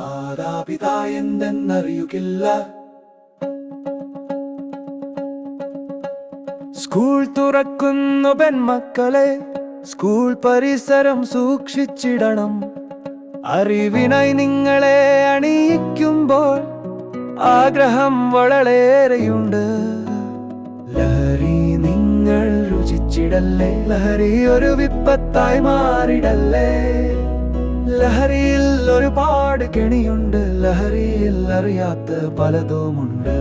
മാതാപിതാ എന്തെന്നറിയുകില്ല. School തുറക്കുന്നു പെൺമക്കളെ, school പരിസരം സൂക്ഷിച്ചിടണം. അറിവിനായി നിങ്ങളെ അണിയിക്കുമ്പോൾ ആഗ്രഹം വളരെയേറെയുണ്ട്. ലഹരി നിങ്ങൾ രുചിച്ചിടല്ലേ, ലഹരി ഒരു വിപത്തായി മാറിടല്ലേ. ലഹരിയിൽ ഒരുപാട് കെണിയുണ്ട്, ലഹരിയിൽ അറിയാത്ത പലതുമുണ്ട്.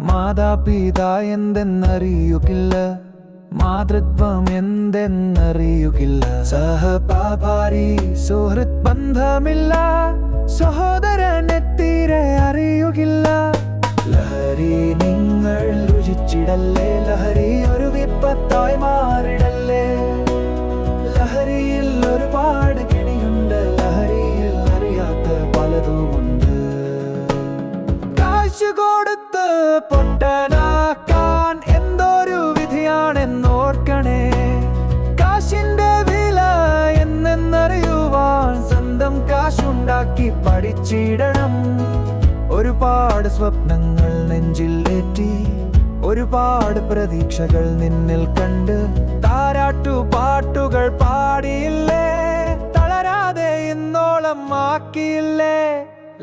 മാതാപിതാ എന്തെന്നറിയുകില്ല, മാതൃത്വം എന്തെന്നറിയുകില്ല. സഹപാഠി സുഹൃത്ത് ബന്ധമില്ല, സഹോദരനെ തീരെ അറിയുകില്ല. ലഹരി നിങ്ങൾ രുചിച്ചിടല്ലേ, ലഹരി ഒരു വിപത്തായി മാറിടല്ലേ. ലഹരിയിൽ ഒരുപാട് കെണിയുണ്ട്, ലഹരിയിൽ അറിയാത്ത പലതുമുണ്ട്. കാശ് കൊടുത്ത് പൊട്ടനാക്കാൻ എന്തൊരു വിധിയാണെന്നോർക്കണേ. കാശിന്റെ വില എന്നെന്നറിയുവാൻ സ്വന്തം കാശുണ്ടാക്കി പഠിച്ചിടണം. ഒരുപാട് സ്വപ്നങ്ങൾ നെഞ്ചിലേറ്റി, ഒരുപാട് പ്രതീക്ഷകൾ നിന്നിൽ കണ്ട് താരാട്ടു പാട്ടുകൾ പാടിയില്ലേ, തളരാതെ ഇന്നോളം ആക്കിയില്ലേ.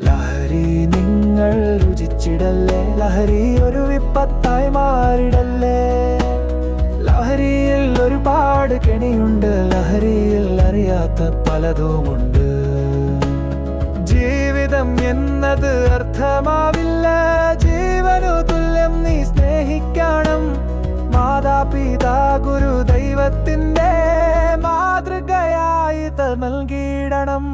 ലഹരി നിങ്ങൾ രുചിച്ചിടല്ലേ, ലഹരി ഒരു വിപത്തായി മാറിടല്ലേ. ലഹരിയിൽ ഒരുപാട് കെണിയുണ്ട്, ലഹരിയിൽ അറിയാത്ത പലതുമുണ്ട്. ജീവിതം എന്നത് അർത്ഥമാവില്ല, ജീവനു തുല്യം നീ സ്നേഹിക്കണം. മാതാപിതാ ഗുരു ദൈവത്തിന്റെ മാതൃകയായി നൽകിയിടണം.